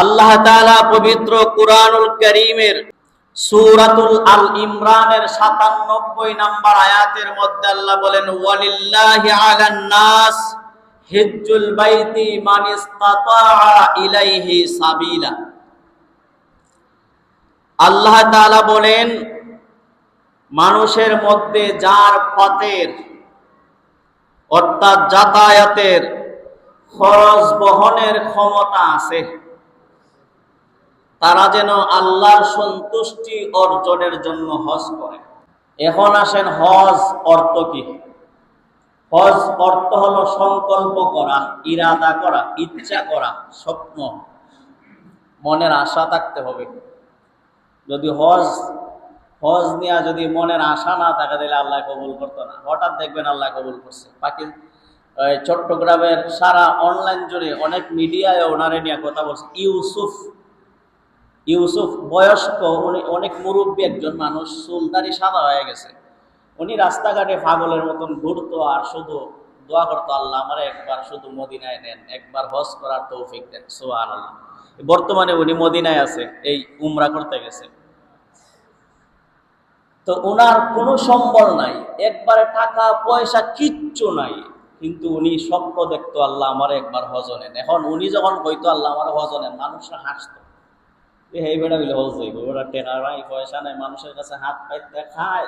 আল্লাহ তাআলা পবিত্র কুরআনুল কারীমের সূরাতুল আল ইমরানের ৯৭ নম্বর আয়াতের মধ্যে আল্লাহ বলেন, ওয়ালিল্লাহি আলান নাস হিজ্জুল বাইতি মান ইসতাতা ইলাইহি সাবিলা। আল্লাহ তাআলা বলেন, মানুষের মধ্যে যার পথের অর্থাৎ যাতায়াতের খরচ বহনের ক্ষমতা আছে, তারা যেন আল্লাহর সন্তুষ্টি অর্জনের জন্য হজ করে। এখন আসেন, হজ অর্থ কি? হজ অর্থ হলো সংকল্প করা, ইরাদা করা, ইচ্ছা করা, স্বপ্ন, মনের আশা থাকতে হবে। যদি হজ নিয়ে যদি মনের আশা না থাকে তাহলে আল্লাহ কবুল করতো না। হঠাৎ দেখবেন আল্লাহ কবুল করছে। চট্টগ্রামের সারা অনলাইন জুড়ে অনেক মিডিয়ায় ওনারে নিয়ে কথা বলছে। ইউসুফ বয়স্ক, উনি অনেক মুরব্বী একজন মানুষ, চুলদারি সাদা হয়ে গেছে। উনি রাস্তাঘাটে পাগলের মতন ঘুরতো আর শুধু দোয়া করতো, আল্লাহ আমার একবার শুধু মদিনায় নেন, একবার হজ করার তৌফিক দেন। সুবহানাল্লাহ। বর্তমানে উনি মদিনায় আছে, এই উমরা করতে গেছে। তো ওনার কোনো সম্বল নাই, একবারে টাকা পয়সা কিচ্ছু নাই, কিন্তু উনি স্বপ্ন দেখতো, আল্লাহ আমার একবার হজ নেন। এখন উনি যখন কইতো আল্লাহ আমার হজ নেন, মানুষরা হাসতো, এই বেড়া বিলে হজ যাইব, ওরা টেকা নাই, পয়সা নাই, মানুষের কাছে হাত পাইতে খায়,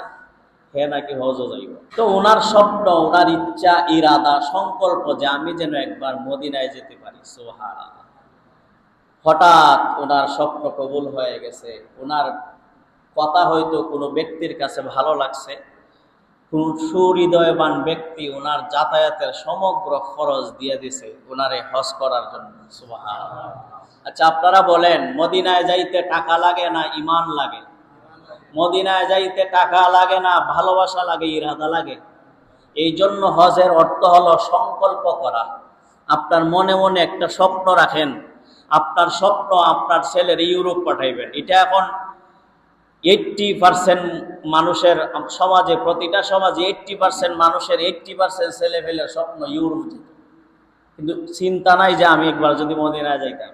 হে নাকি হজও যাইব। তো ওনার স্বপ্ন, ওনার ইচ্ছা, ইরাদা, সংকল্প যে আমি যেন একবার মদিনায় যেতে পারি। সুবহানাল্লাহ। হঠাৎ ওনার স্বপ্ন কবুল হয়ে গেছে। ওনার কথা হয়তো কোনো ব্যক্তির কাছে ভালো লাগছে, কোন সুহৃদয়বান ব্যক্তি ওনার যাতায়াতের সমগ্র খরচ দিয়ে দিছে ওনারে হজ করার জন্য। সুবহানাল্লাহ। আচ্ছা, আপনারা বলেন, মদিনায় যাইতে টাকা লাগে না ঈমান লাগে? মদিনায় যাইতে টাকা লাগে না ভালোবাসা লাগে, ইরাদা লাগে? এই জন্য হজের অর্থ হলো সংকল্প করা। আপনার মনে মনে একটা স্বপ্ন রাখেন, আপনার স্বপ্ন আপনার ছেলের ইউরোপ পাঠাইবেন। এটা এখন 80% মানুষের সমাজে, প্রতিটা সমাজে 80% মানুষের 80% ছেলে ফেলের স্বপ্ন ইউরোপ যেত, কিন্তু চিন্তা নাই যে আমি একবার যদি মদিনায় যাইতাম।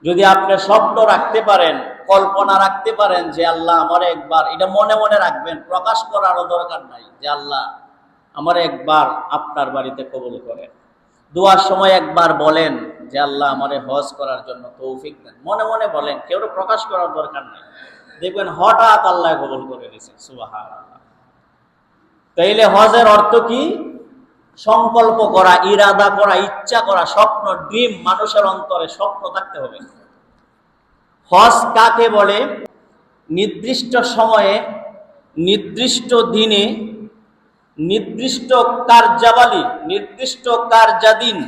যদি আপনি স্বপ্ন রাখতে পারেন, কল্পনা রাখতে পারেন যে আল্লাহ আমার একবার, এটা মনে মনে রাখবেন, প্রকাশ করারও দরকার নাই, যে আল্লাহ আমার একবার আপনার বাড়িতে কবুল করেন। দোয়ার সময় একবার বলেন যে আল্লাহ আমারে হজ করার জন্য তৌফিক দেন, মনে মনে বলেন, কেউ প্রকাশ করার দরকার নাই। দেখবেন হঠাৎ আল্লাহ কবুল করে দিয়েছে। সুবহানাল্লাহ। তাইলে হজের অর্থ কি? সংকল্প করা, ইরাদা করা, ইচ্ছা করা, স্বপ্ন, ড্রিম। মানুষের অন্তরে স্বপ্ন থাকতে হবে। হজ কাকে বলে? নির্দিষ্ট সময়ে, নির্দিষ্ট দিনে, নির্দিষ্ট কার্যাবলী, নির্দিষ্ট কার্যাদিন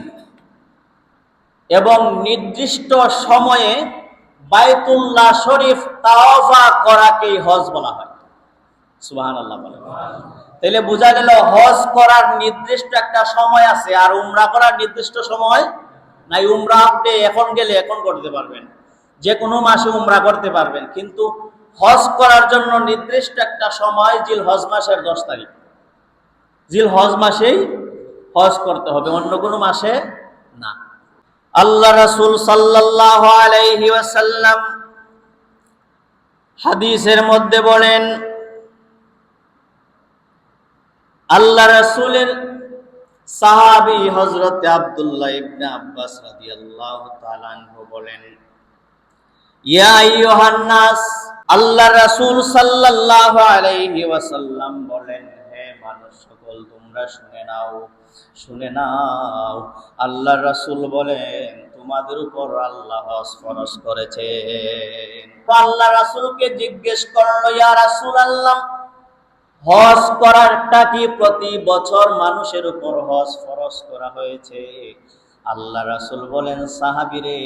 এবং নির্দিষ্ট সময়ে বাইতুল্লাহ শরীফ তাওয়াফ করাকেই হজ বলা হয়। সুবহানাল্লাহ বলে। তাহলে বোঝা গেল হজ করার নির্দিষ্ট একটা সময় আছে, আর উমরা করার নির্দিষ্ট সময় নাই। উমরা আপনি এখন গেলে এখন করতে পারবেন, যে কোনো মাসে উমরা করতে পারবেন, কিন্তু হজ করার জন্য নির্দিষ্ট একটা সময়, জিলহজ মাসের 10 তারিখ, জিলহজ মাসেই হজ করতে হবে, অন্য কোনো মাসে না। আল্লাহ রাসূল সাল্লাল্লাহু আলাইহি ওয়াসাল্লাম হাদিসের মধ্যে বলেন, আল্লাহ রাসূলের সাহাবী হযরত আব্দুল্লাহ ইবনে আব্বাস রাদিয়াল্লাহু তাআলা আনহু বলেন, ইয়া আইয়ুহান নাস, আল্লাহ রাসূল সাল্লাল্লাহু আলাইহি ওয়াসাল্লাম বলেন, হে মানুষ সকল, তোমরা শুনে নাও। আল্লাহ রাসূল বলেন, তোমাদের উপর আল্লাহ হজ ফরজ করেছেন। আল্লাহ রাসূলকে জিজ্ঞেস করলো, ইয়া রাসূলুল্লাহ, হজ করারটা কি প্রতি বছর মানুষের উপর হজ ফরজ করা হয়েছে? আল্লাহ রাসূল বলেন, সাহাবীরে,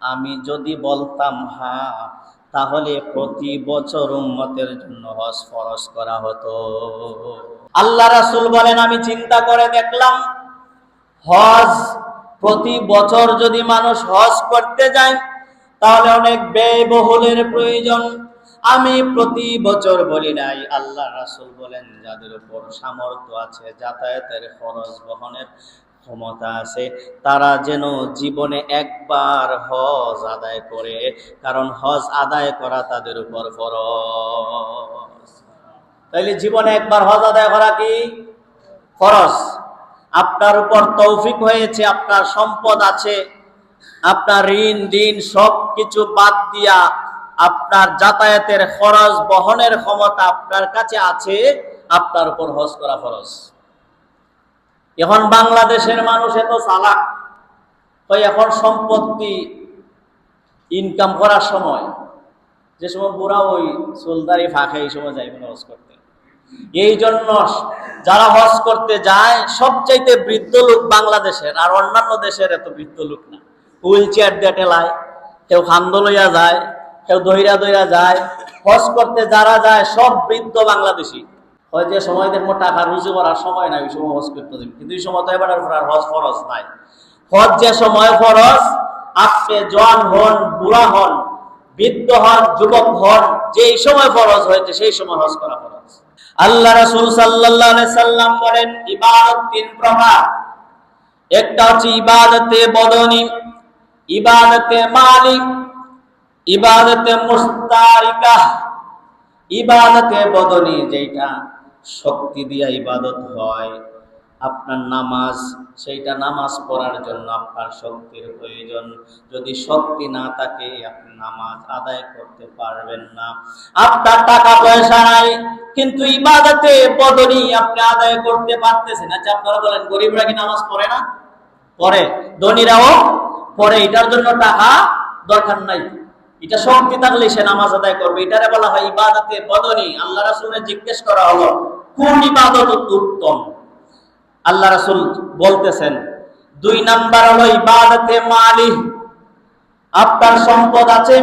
আমি যদি বলতাম হ্যাঁ, তাহলে প্রতি বছর উম্মতের জন্য হজ ফরজ করা হতো। আল্লাহ রাসূল বলেন, আমি চিন্তা করে দেখলাম, হজ প্রতি বছর যদি মানুষ হজ করতে যায় তাহলে অনেক ব্যয়বহুলের প্রয়োজন। আমি প্রতি বছর বলি নাই। আল্লাহ রাসূল বলেন, যাদের উপর সামর্থ্য আছে, যাতায়াতের খরচ বহনের ক্ষমতা আছে তারা যেন জীবনে একবার হজ আদায় করে, কারণ হজ আদায় করা তাদের উপর ফরজ। তাইলে জীবনে একবার হজ আদায় করা কি ফরজ। আপনার উপর তৌফিক হয়েছে, আপনার সম্পদ আছে, আপনার ঋণ দিন সব কিছু বাদ দিয়া আপনার যাতায়াতের খরচ বহনের ক্ষমতা আপনার কাছে আছে, আপনার উপর হজ করা ফরজ। এখন বাংলাদেশের মানুষ এত চালাক, এখন সম্পত্তি ইনকাম করার সময়, যে সময় পুরা ওই সোলদারি ফাঁকে এই সময় যাইবে না হজ করতে। এই জন্য যারা হজ করতে যায় সবচাইতে বৃদ্ধ লোক বাংলাদেশের, আর অন্যান্য দেশের এত বৃদ্ধ লোক না। হুইল চেয়ার দিয়ে টেলায়, কেউ খান্দ লইয়া যায়, কেউ দইরা দইরা যায়। হজ করতে যারা যায় সব বৃদ্ধ বাংলাদেশি। হয় যে সময় দেখবো টাকা রুজু করার সময় নাই, ওই সময় হজ করতে দেবে, কিন্তু এই সময় তো এবার আর হজ ফরজ নাই। হজ যে সময় ফরজ, আপনি জওয়ান হন, বুড়া হন, বৃদ্ধ হন, যুবক হন, যেই সময় ফরজ হয়েছে সেই সময় হজ করা ফরজ। আল্লাহ রাসূল সাল্লাল্লাহু আলাইহি সাল্লাম বলেন ইবাদত তিন প্রকার। একটা হচ্ছে ইবাদতে বদনী, ইবাদতে মালি, ইবাদতে মুস্তারিকা। ইবাদতে বদনী যেটা শক্তি দিয়া ইবাদত হয়, আপনার নামাজ, সেইটা নামাজ পড়ার জন্য আপনার শক্তির প্রয়োজন। যদি শক্তি না থাকে আপনি নামাজ আদায় করতে পারবেন না। আপনার টাকা পয়সা নাই কিন্তু ইবাদতে বদনী আপনি আদায় করতে পারতেছেন। আচ্ছা আপনারা বলেন গরিবরা কি নামাজ পড়ে না? পড়ে। ধনীরাও পড়ে। এটার জন্য টাকা দরকার নাই, এটা শক্তি থাকলে সে নামাজ আদায় করবে। এটারে বলা হয় ইবাদতে বদনী। আল্লাহ রাসূলের জিজ্ঞেস করা হলো কোন ইবাদত উত্তম? আল্লাহ রাসূল বলতেছেন 2 নাম্বার হলো ইবাদতে মালি। আপনার সম্পদ আছে,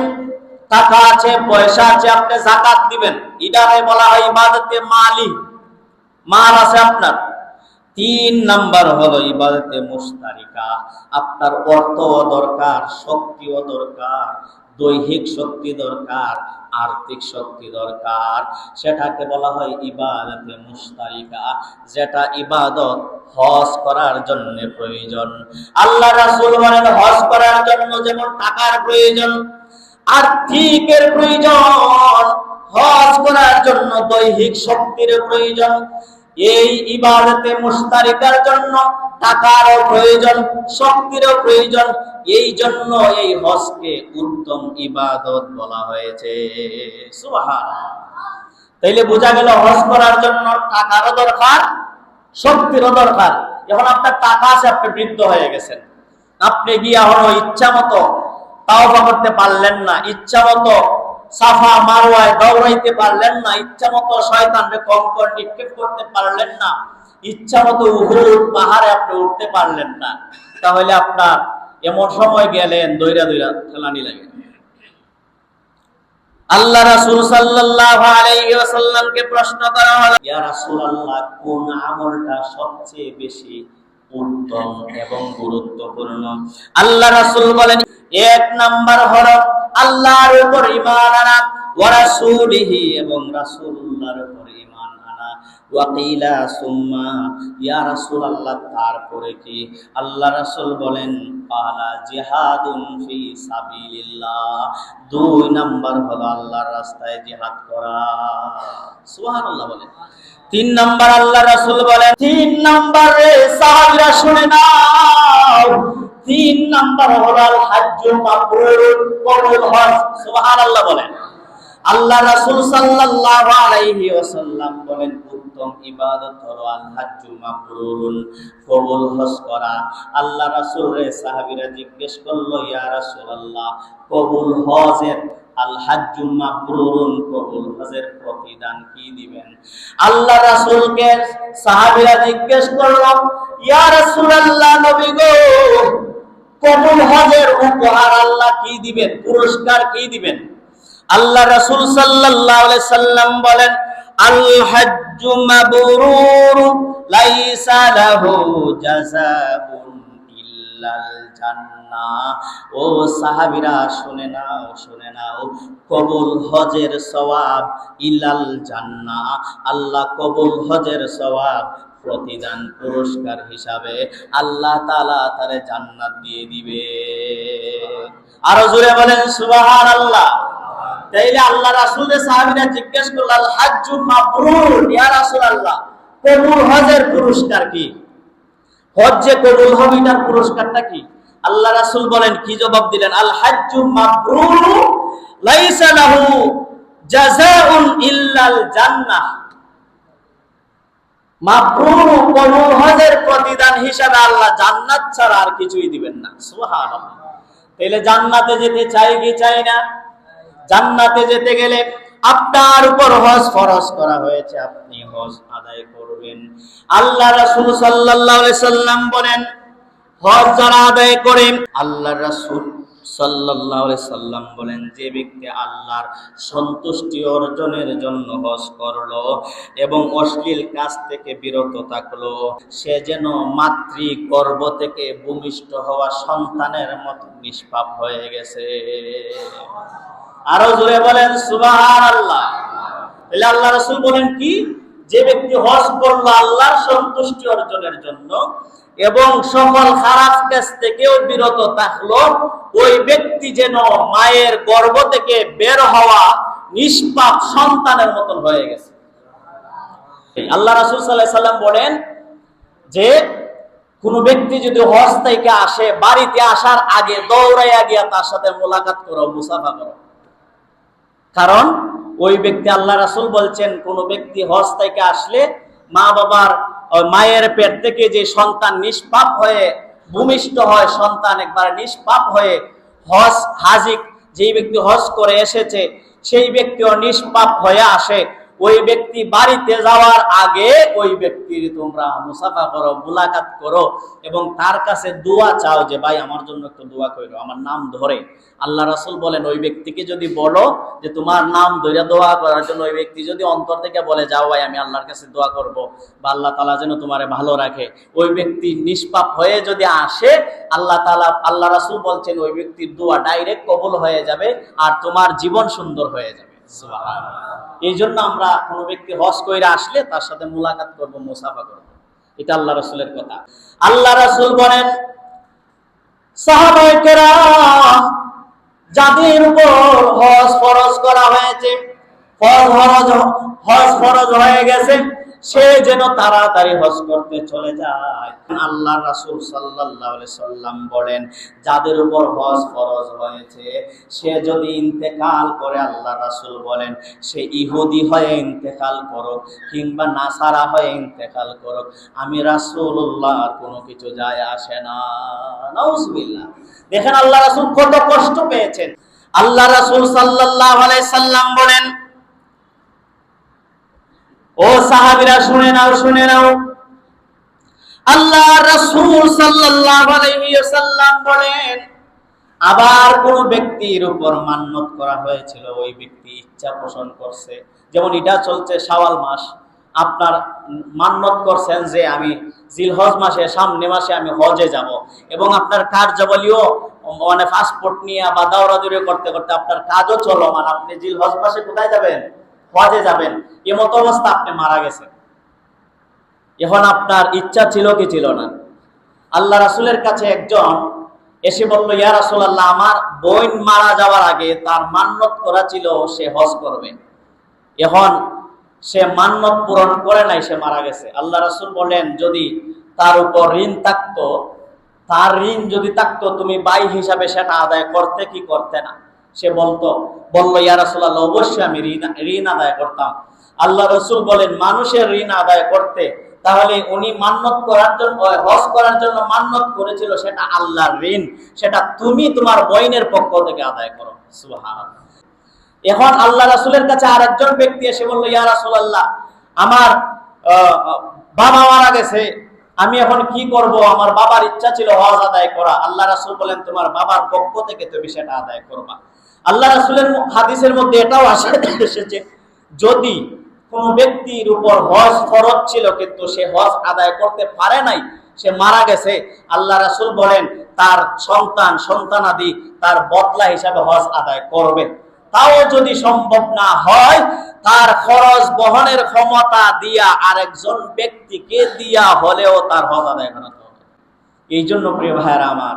টাকা আছে, পয়সা আছে, আপনি যাকাত দিবেন, এটারে বলা হয় ইবাদতে মালি, মাল আছে আপনার। 3 নাম্বার হলো ইবাদতে মুস্তারিকা। আপনার অর্থও দরকার, শক্তিও দরকার, দৈহিক শক্তি দরকার, আর্থিক শক্তি দরকার, সেটাকে বলা হয় ইবাদতে মুস্তারিকা, যেটা ইবাদত হজ করার জন্য প্রয়োজন। আল্লাহ রাসূল বলেন হজ করার জন্য যেমন টাকার প্রয়োজন, আর্থিকের প্রয়োজন, হজ করার জন্য দৈহিক শক্তির প্রয়োজন, এই ইবাদতে মুস্তারিকার জন্য টাকারও প্রয়োজন, শক্তিরও প্রয়োজন। এই জন্য এই হজকে উত্তম ইবাদত বলা হয়েছে। সুবহানাল্লাহ। তাইলে বোঝা গেল হজ করার জন্য টাকারও দরকার, শক্তিরও দরকার। এখন আপনার টাকা আছে, আপনি বৃদ্ধ হয়ে গেছেন, আপনি গিয়া হলো ইচ্ছা মতো তাওবা করতে পারলেন না, ইচ্ছা মতো সাফা মারওয়ায় দৌড়াইতে পারলেন না, ইচ্ছা মতো শয়তানকে কঙ্কর নিক্ষেপ করতে পারলেন না, ইচ্ছা মতো উহুদ পাহাড়ে আপনি উঠতে পারলেন না, তাহলে আপনার এমন সময় গেলেন দইরা দইরা ঠেলানি লাগে। আল্লাহ রাসূল সাল্লাল্লাহু আলাইহি ওয়াসাল্লামকে প্রশ্ন করা হলো, ইয়া রাসূলুল্লাহ, কোন আমলটা সবচেয়ে বেশি উত্তম এবং গুরুত্বপূর্ণ? আল্লাহ রাসূল বলেন 1 নাম্বার হলো আল্লাহর উপর ঈমান আনা, ওয়া রাসূলিহি এবং রাসূলুল্লাহর উপর ঈমান আনা। ওয়া কিলা সুম্মা, ইয়া রাসূলুল্লাহ তারপরে কি? আল্লাহ রাসূল বলেন ক্বালা জিহাদুন ফি সাবিলিল্লাহ, 2 নাম্বার হলো আল্লাহর রাস্তায় জিহাদ করা। সুবহানাল্লাহ বলেন। 3 নাম্বার আল্লাহ রাসূল বলেন, 3 নাম্বারে সাহাবীরা শুনে নাও, 3 নাম্বার হলো আল হজ্জুল মাবরুর, কবুল হজ। সুবহানাল্লাহ বলেন। আল্লাহ রাসূল সাল্লাল্লাহু আলাইহি ওয়াসাল্লাম বলেন উত্তম ইবাদত হলো আল হজ্জুল মাবরুর, কবুল হজ করা। আল্লাহ রাসূলের সাহাবীরা জিজ্ঞেস করলো, ইয়া রাসূলুল্লাহ, কবুল হজের আল হজ্জুল মাবরুর, কবুল হজের প্রতিদান কি দিবেন? আল্লাহ রাসূলকে সাহাবীরা জিজ্ঞেস করলো, ইয়া রাসূলুল্লাহ, নবী গো, কবুল হজের উপহার আল্লাহ কি দিবেন, পুরস্কার কি দিবেন? আল্লাহ রাসূল সাল্লাল্লাহু আলাইহি সাল্লাম বলেন আল হজ্জু মাবরুর লাইসা লাহু জাযাউন ইল্লাল জান্নাহ। ও সাহাবীরা শুনে নাও, কবুল হজের সওয়াব ইল্লাল জান্নাহ, আল্লাহ কবুল হজের সওয়াব প্রতিদান পুরস্কার হিসাবে আল্লাহ তাআলা তারে জান্নাত দিয়ে দিবে। আরো জোরে বলেন সুবহানাল্লাহ। তাইলে আল্লাহ রাসূলের সাহাবীরা জিজ্ঞেস করল, আল হাজ্জু মাবরুর, ইয়া রাসূলুল্লাহ, কবুল হজের পুরস্কার কি? হজ যে কবুল হবে এটার পুরস্কারটা কি? আল্লাহ রাসূল বলেন, কি জবাব দিলেন? আল হাজ্জু মাবরুর লাইসা লাহু জাযাউন ইল্লাল জান্নাহ। মাবরুর কবুল হজের প্রতিদান হিসেবে আল্লাহ জান্নাত ছাড়া আর কিছুই দিবেন না। সুবহানাল্লাহ। তাহলে জান্নাতে যেতে চাই কি চাই না? জান্নাতে যেতে গেলে আপনার উপর হজ ফরজ করা হয়েছে, আপনি হজ আদায় করবেন। আল্লাহ রাসূল সাল্লাল্লাহু আলাইহি সাল্লাম বলেন, হজ যারা আদায় করে, আল্লাহ রাসূল সাল্লাল্লাহু আলাইহি সাল্লাম বলেন, যে ব্যক্তি আল্লাহর সন্তুষ্টি অর্জনের জন্য হজ করলো এবং অশ্লীল কাজ থেকে বিরত থাকলো, সে যেন মাতৃগর্ভ থেকে ভূমিষ্ঠ হওয়া সন্তানের মতো নিষ্পাপ হয়ে গেছে। আরো জোরে বলেন সুবহানাল্লাহ। তাহলে আল্লাহ রাসূল বলেন কি, যে ব্যক্তি হজ করলো আল্লাহর সন্তুষ্টি অর্জনের জন্য এবং সকল খারাপ কাজ থেকেও বিরত থাকলো, ওই ব্যক্তি যেন মায়ের গর্ভ থেকে বের হওয়া নিষ্পাপ সন্তানের মতন হয়ে গেছে। আল্লাহ রাসূল সাল্লাল্লাহু আলাইহি সাল্লাম বলেন যে কোন ব্যক্তি যদি হজ থেকে আসে, বাড়িতে আসার আগে দৌড়াইয়া গিয়া তার সাথে মোলাকাত করো, মুসাফা করো। কারণ ওই ব্যক্তি, আল্লাহ রাসূল বলছেন, কোন ব্যক্তি হজ থেকে আসলে মা বাবার মায়ের পেট থেকে যে সন্তান নিষ্পাপ হয়ে ভূমিষ্ঠ হয়, সন্তান একবার নিষ্পাপ হয়ে হজ হাজিক, যেই ব্যক্তি হজ করে এসেছে সেই ব্যক্তিও নিষ্পাপ হয়ে আসে। ওই ব্যক্তি বাড়িতে যাওয়ার আগে ওই ব্যক্তির তোমরা মুসাফা করো, মুলাকাত করো এবং তার কাছে দোয়া চাও যে ভাই আমার জন্য একটু দোয়া করো, আমার নাম ধরে। আল্লাহ রাসূল বলেন, ওই ব্যক্তিকে যদি বলো যে তোমার নাম ধরে দোয়া করার জন্য, ওই ব্যক্তি যদি অন্তর থেকে বলে যাও ভাই আমি আল্লাহর কাছে দোয়া করব বা আল্লাহ তাআলা যেন তোমারে ভালো রাখে, ওই ব্যক্তি নিষ্পাপ হয়ে যদি আসে, আল্লাহ রাসূল বলছেন ওই ব্যক্তির দোয়া ডাইরেক্ট কবুল হয়ে যাবে আর তোমার জীবন সুন্দর হয়ে যাবে। সুবহানাল্লাহ। এই জন্য আমরা কোনো ব্যক্তি হজ কইরা আসলে তার সাথে মুলাকাত করব, মুসাফা করব। এটা আল্লাহ রাসূলের কথা। আল্লাহ রাসূল বলেন, সাহাবায়ে কেরাম যাদের উপর হজ ফরজ করা হয়েছে, হজ ফরজ হয়ে গেছে, সে যেন তাড়াতাড়ি হজ করতে চলে যায়। আল্লাহ রাসূল সাল্লাল্লাহু আলাইহি সাল্লাম বলেন, যাদের উপর হজ ফরজ হয়েছে সে যদি ইন্তেকাল করে, আল্লাহ রাসূল বলেন সে ইহুদি হয়ে ইন্তেকাল করুক কিংবা নাসারা হয়ে ইন্তেকাল করুক, আমি রাসূলুল্লাহ কোনো কিছু যায় আসে না। নাউজুবিল্লাহ। দেখেন আল্লাহ রাসূল কত কষ্ট পেয়েছেন। আল্লাহ রাসূল সাল্লাল্লাহু আলাইহি সাল্লাম বলেন, ও সাহাবীরা শুনে নাও, শুনে নাও, আল্লাহ রাসূল সাল্লাল্লাহু আলাইহি ওয়াসাল্লাম বলেন, আবার কোন ব্যক্তির উপর মান্নত করা হয়েছিল, ওই ব্যক্তি ইচ্ছা পোষণ করছে, যেমন এটা চলছে শাওয়াল মাস, আপনার মান্নত করছেন যে আমি জিলহজ মাসে, সামনে মাসে আমি হজে যাব এবং আপনার কার্যাবলীও মানে পাসপোর্ট নিয়ে বা দৌড়াদৌড়ি করতে করতে আপনার কাজও চলমান, আপনি জিলহজ মাসে কোথায় যাবেন? হজে যাবেন। এমত অবস্থা আপনি মারা গেছেন। এখন আপনার ইচ্ছা ছিল কি ছিল না? আল্লাহ রাসূলের কাছে একজন এসে বলল, ইয়া রাসূলুল্লাহ, আমার বোন মারা যাওয়ার আগে তার মান্নত করা ছিল সে হজ করবে, এখন সে মান্নত পূরণ করে নাই, সে মারা গেছে। আল্লাহ রাসূল বলেন, যদি তার উপর ঋণ থাকতো, তার ঋণ যদি থাকতো, তুমি ভাই হিসাবে সেটা আদায় করতে কি করতে না? সে বলল, ইয়া রাসূলুল্লাহ, অবশ্যই আমি ঋণ আদায় করতাম। আল্লাহ রাসূল বলেন, মানুষের ঋণ আদায় করতে, তাহলে উনি মান্নত করার জন্য, হজ করার জন্য মান্নত করেছিল, সেটা আল্লাহর ঋণ, সেটা তুমি তোমার বোনের পক্ষ থেকে আদায় করো। সুবহানাল্লাহ। এখন আল্লাহ রাসূলের কাছে আরেকজন ব্যক্তি এসে বলল, ইয়া রাসূলুল্লাহ, আমার বাবা মারা গেছে, আমি এখন কি করব? আমার বাবার ইচ্ছা ছিল হজ আদায় করা। আল্লাহ রাসূল বলেন, তোমার বাবার পক্ষ থেকে তুমি সেটা আদায় করবা। আল্লাহ রাসূলের হাদিসের মধ্যে এটাও এসেছে, যদি কোন ব্যক্তির উপর হজ ফরজ ছিল কিন্তু সে হজ আদায় করতে পারে নাই, সে মারা গেছে, আল্লাহ রাসূল বলেন তার সন্তানাদি তার বদলা হিসাবে হজ আদায় করবে। তাও যদি সম্ভব না হয়, তার খরচ বহনের ক্ষমতা দিয়া আরেকজন ব্যক্তিকে দিয়া হলেও তার হজ আদায় করাতে হবে। এই জন্য প্রিয় ভাইরা আমার,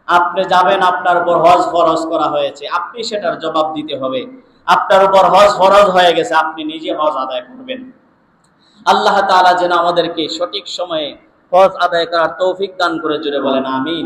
আপনি যাবেন, আপনার উপর হজ ফরজ করা হয়েছে, আপনি সেটার জবাব দিতে হবে। আপনার উপর হজ ফরজ হয়ে গেছে, আপনি নিজে হজ আদায় করবেন। আল্লাহ তাআলা যেন আমাদেরকে সঠিক সময়ে হজ আদায় করার তৌফিক দান করে, জুড়ে বলেন আমিন।